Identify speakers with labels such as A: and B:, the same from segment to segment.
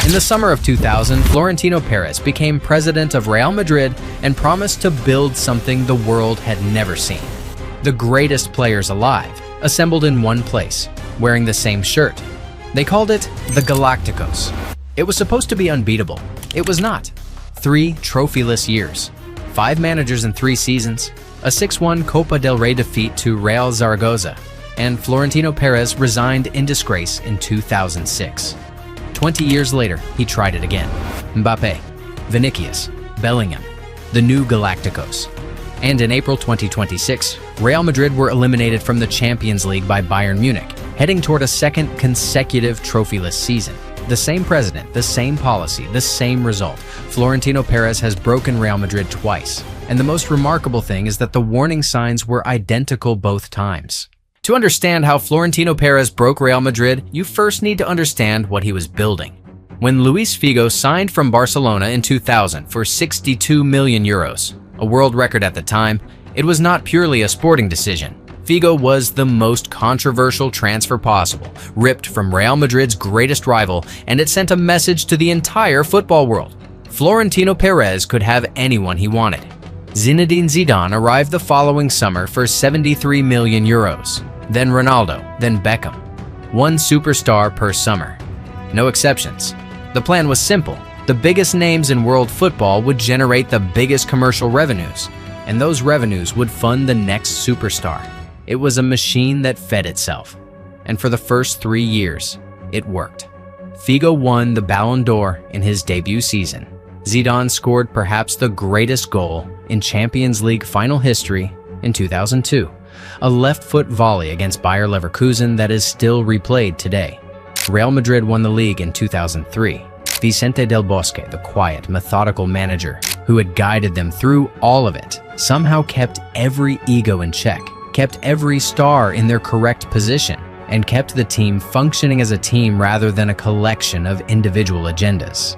A: In the summer of 2000, Florentino Pérez became president of Real Madrid and promised to build something the world had never seen. The greatest players alive, assembled in one place, wearing the same shirt. They called it the Galácticos. It was supposed to be unbeatable. It was not. 3 trophyless years, 5 managers in 3 seasons, a 6-1 Copa del Rey defeat to Real Zaragoza, and Florentino Pérez resigned in disgrace in 2006. 20 years later, he tried it again. Mbappé, Vinicius, Bellingham, the new Galácticos. And in April 2026, Real Madrid were eliminated from the Champions League by Bayern Munich, heading toward a second consecutive trophyless season. The same president, the same policy, the same result. Florentino Pérez has broken Real Madrid twice. And the most remarkable thing is that the warning signs were identical both times. To understand how Florentino Pérez broke Real Madrid, you first need to understand what he was building. When Luis Figo signed from Barcelona in 2000 for 62 million euros, a world record at the time, it was not purely a sporting decision. Figo was the most controversial transfer possible, ripped from Real Madrid's greatest rival, and it sent a message to the entire football world. Florentino Pérez could have anyone he wanted. Zinedine Zidane arrived the following summer for 73 million euros. Then Ronaldo, then Beckham. 1 superstar per summer. No exceptions. The plan was simple. The biggest names in world football would generate the biggest commercial revenues, and those revenues would fund the next superstar. It was a machine that fed itself. And for the first 3 years, it worked. Figo won the Ballon d'Or in his debut season. Zidane scored perhaps the greatest goal in Champions League final history in 2002. A left-foot volley against Bayer Leverkusen that is still replayed today. Real Madrid won the league in 2003. Vicente del Bosque, the quiet, methodical manager who had guided them through all of it, somehow kept every ego in check, kept every star in their correct position, and kept the team functioning as a team rather than a collection of individual agendas.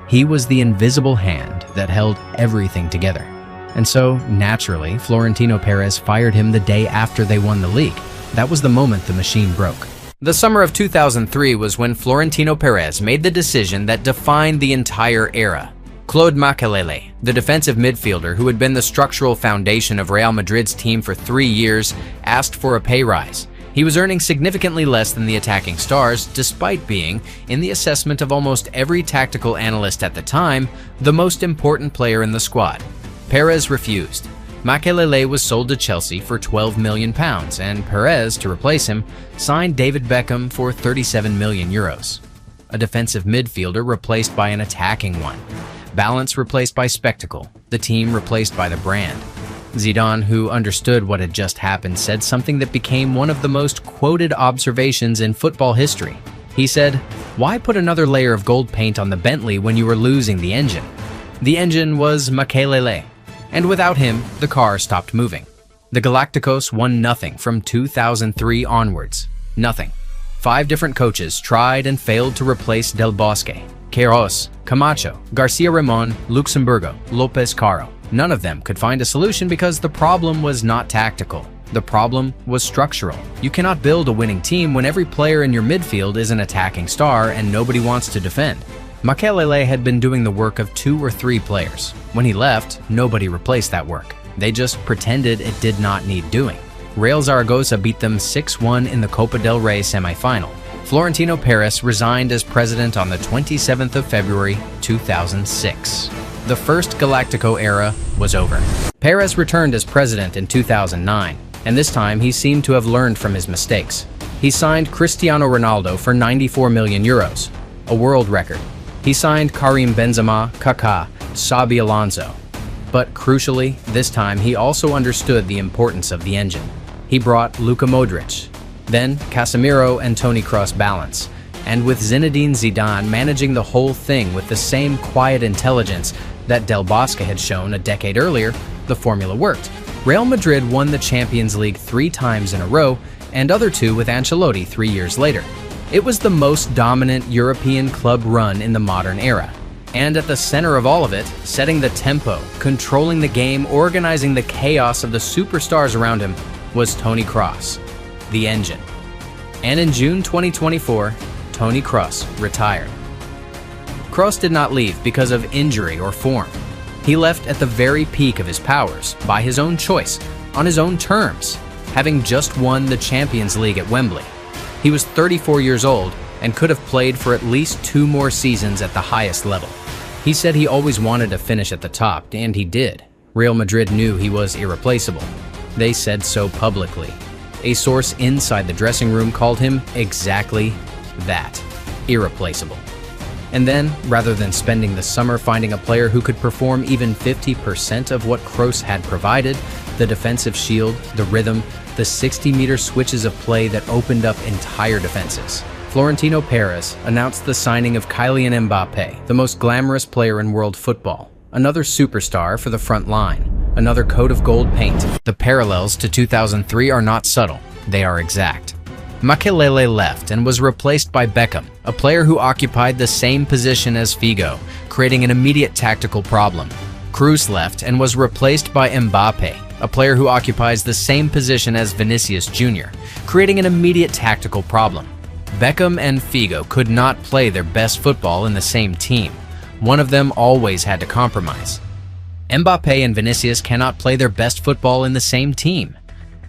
A: He was the invisible hand that held everything together. And so, naturally, Florentino Pérez fired him the day after they won the league. That was the moment the machine broke. The summer of 2003 was when Florentino Pérez made the decision that defined the entire era. Claude Makélélé, the defensive midfielder who had been the structural foundation of Real Madrid's team for 3 years, asked for a pay rise. He was earning significantly less than the attacking stars, despite being, in the assessment of almost every tactical analyst at the time, the most important player in the squad. Pérez refused. Makélélé was sold to Chelsea for £12 million, and Pérez, to replace him, signed David Beckham for 37 million euros. A defensive midfielder replaced by an attacking one. Balance replaced by spectacle. The team replaced by the brand. Zidane, who understood what had just happened, said something that became one of the most quoted observations in football history. He said, "Why put another layer of gold paint on the Bentley when you were losing the engine?" The engine was Makélélé, and without him, the car stopped moving. The Galácticos won nothing from 2003 onwards. Nothing. 5 different coaches tried and failed to replace Del Bosque, Kroos, Camacho, Garcia Ramon, Luxemburgo, Lopez Caro. None of them could find a solution because the problem was not tactical. The problem was structural. You cannot build a winning team when every player in your midfield is an attacking star and nobody wants to defend. Makélélé had been doing the work of 2 or 3 players. When he left, nobody replaced that work. They just pretended it did not need doing. Real Zaragoza beat them 6-1 in the Copa del Rey semi-final. Florentino Pérez resigned as president on the 27th of February, 2006. The first Galáctico era was over. Pérez returned as president in 2009, and this time he seemed to have learned from his mistakes. He signed Cristiano Ronaldo for 94 million euros, a world record. He signed Karim Benzema, Kaká, Xabi Alonso. But crucially, this time he also understood the importance of the engine. He brought Luka Modric, then Casemiro and Toni Kroos balance, and with Zinedine Zidane managing the whole thing with the same quiet intelligence that Del Bosque had shown a decade earlier, the formula worked. Real Madrid won the Champions League 3 times in a row, and other 2 with Ancelotti 3 years later. It was the most dominant European club run in the modern era. And at the center of all of it, setting the tempo, controlling the game, organizing the chaos of the superstars around him, was Toni Kroos, the engine. And in June 2024, Toni Kroos retired. Kroos did not leave because of injury or form. He left at the very peak of his powers, by his own choice, on his own terms, having just won the Champions League at Wembley. He was 34 years old and could have played for at least 2 more seasons at the highest level. He said he always wanted to finish at the top, and he did. Real Madrid knew he was irreplaceable. They said so publicly. A source inside the dressing room called him exactly that, irreplaceable. And then, rather than spending the summer finding a player who could perform even 50% of what Kroos had provided, the defensive shield, the rhythm, the 60-meter switches of play that opened up entire defenses, Florentino Pérez announced the signing of Kylian Mbappé, the most glamorous player in world football, another superstar for the front line, another coat of gold paint. The parallels to 2003 are not subtle, they are exact. Makélélé left and was replaced by Beckham, a player who occupied the same position as Figo, creating an immediate tactical problem. Kroos left and was replaced by Mbappé, a player who occupies the same position as Vinicius Jr., creating an immediate tactical problem. Beckham and Figo could not play their best football in the same team. One of them always had to compromise. Mbappé and Vinicius cannot play their best football in the same team.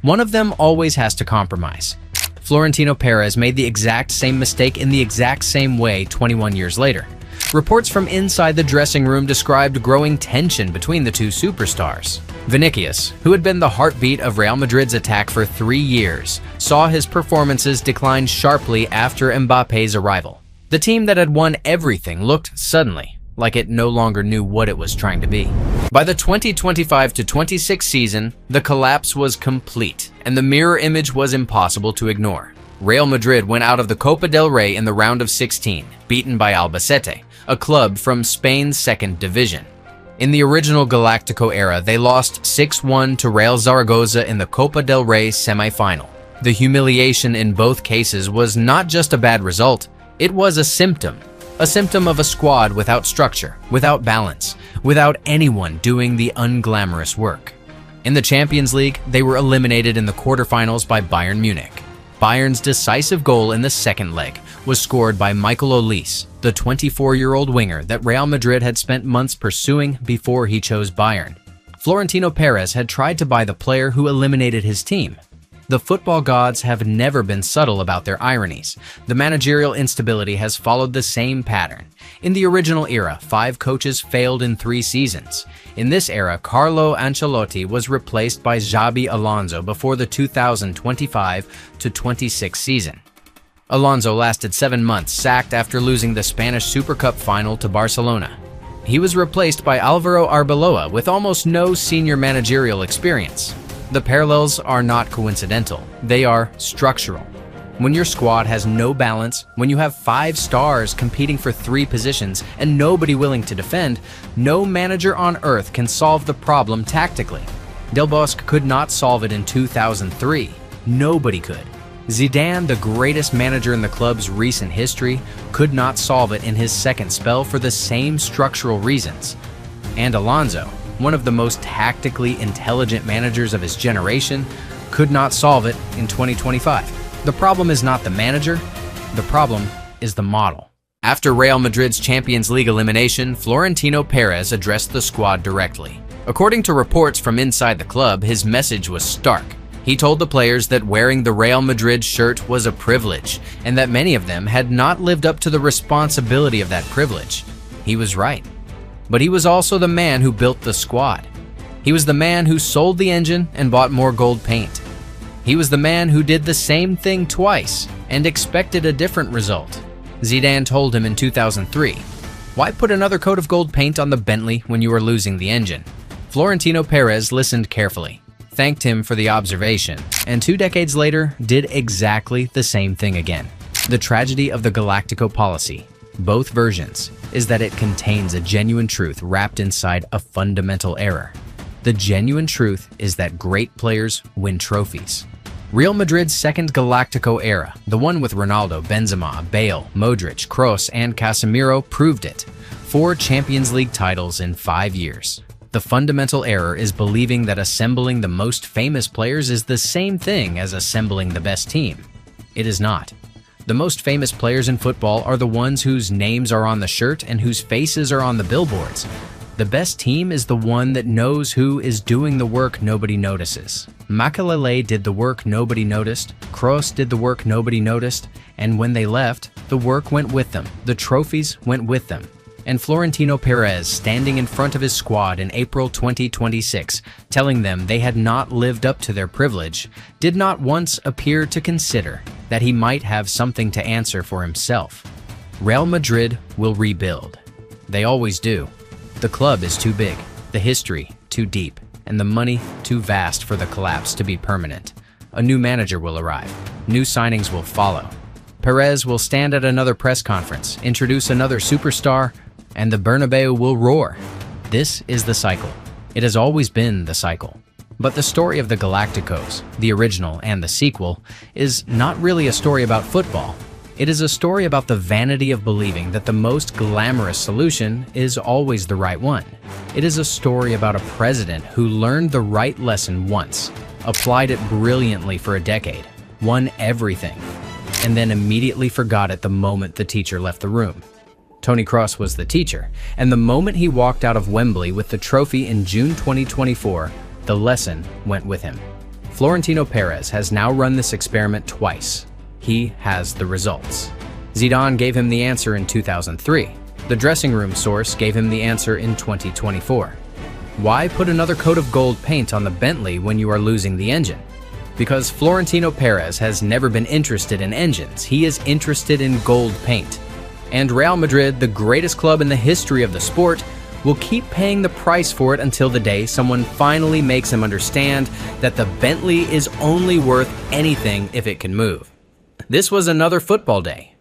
A: One of them always has to compromise. Florentino Pérez made the exact same mistake in the exact same way 21 years later. Reports from inside the dressing room described growing tension between the two superstars. Vinicius, who had been the heartbeat of Real Madrid's attack for 3 years, saw his performances decline sharply after Mbappé's arrival. The team that had won everything looked suddenly like it no longer knew what it was trying to be. By the 2025-26 season, the collapse was complete, and the mirror image was impossible to ignore. Real Madrid went out of the Copa del Rey in the round of 16, beaten by Albacete, a club from Spain's second division. In the original Galáctico era, they lost 6-1 to Real Zaragoza in the Copa del Rey semi-final. The humiliation in both cases was not just a bad result, it was a symptom of a squad without structure, without balance, without anyone doing the unglamorous work. In the Champions League, they were eliminated in the quarterfinals by Bayern Munich. Bayern's decisive goal in the second leg was scored by Makélélé, the 24-year-old winger that Real Madrid had spent months pursuing before he chose Bayern. Florentino Pérez had tried to buy the player who eliminated his team. The football gods have never been subtle about their ironies. The managerial instability has followed the same pattern. In the original era, 5 coaches failed in 3 seasons. In this era, Carlo Ancelotti was replaced by Xabi Alonso before the 2025-26 season. Alonso lasted 7 months, sacked after losing the Spanish Super Cup final to Barcelona. He was replaced by Álvaro Arbeloa with almost no senior managerial experience. The parallels are not coincidental, they are structural. When your squad has no balance, when you have 5 stars competing for 3 positions and nobody willing to defend, no manager on earth can solve the problem tactically. Del Bosque could not solve it in 2003. Nobody could. Zidane, the greatest manager in the club's recent history, could not solve it in his second spell for the same structural reasons. And Alonso, one of the most tactically intelligent managers of his generation, could not solve it in 2025. The problem is not the manager, the problem is the model. After Real Madrid's Champions League elimination, Florentino Pérez addressed the squad directly. According to reports from inside the club, his message was stark. He told the players that wearing the Real Madrid shirt was a privilege, and that many of them had not lived up to the responsibility of that privilege. He was right. But he was also the man who built the squad. He was the man who sold the engine and bought more gold paint. He was the man who did the same thing twice and expected a different result. Zidane told him in 2003, "Why put another coat of gold paint on the Bentley when you are losing the engine?" Florentino Pérez listened carefully, thanked him for the observation, and 2 decades later did exactly the same thing again. The tragedy of the Galáctico policy, both versions, is that it contains a genuine truth wrapped inside a fundamental error. The genuine truth is that great players win trophies. Real Madrid's second Galáctico era, the one with Ronaldo, Benzema, Bale, Modric, Kroos, and Casemiro, proved it. 4 Champions League titles in 5 years. The fundamental error is believing that assembling the most famous players is the same thing as assembling the best team. It is not. The most famous players in football are the ones whose names are on the shirt and whose faces are on the billboards. The best team is the one that knows who is doing the work nobody notices. Makélélé did the work nobody noticed, Kroos did the work nobody noticed, and when they left, the work went with them, the trophies went with them. And Florentino Pérez, standing in front of his squad in April 2026, telling them they had not lived up to their privilege, did not once appear to consider that he might have something to answer for himself. Real Madrid will rebuild. They always do. The club is too big, the history too deep, and the money too vast for the collapse to be permanent. A new manager will arrive. New signings will follow. Pérez will stand at another press conference, introduce another superstar, and the Bernabeu will roar. This is the cycle. It has always been the cycle. But the story of the Galácticos, the original and the sequel, is not really a story about football. It is a story about the vanity of believing that the most glamorous solution is always the right one. It is a story about a president who learned the right lesson once, applied it brilliantly for a decade, won everything, and then immediately forgot it the moment the teacher left the room. Toni Kroos was the teacher, and the moment he walked out of Wembley with the trophy in June 2024, the lesson went with him. Florentino Pérez has now run this experiment twice. He has the results. Zidane gave him the answer in 2003. The dressing room source gave him the answer in 2024. Why put another coat of gold paint on the Bentley when you are losing the engine? Because Florentino Pérez has never been interested in engines. He is interested in gold paint. And Real Madrid, the greatest club in the history of the sport, will keep paying the price for it until the day someone finally makes him understand that the Bentley is only worth anything if it can move. This was another football day.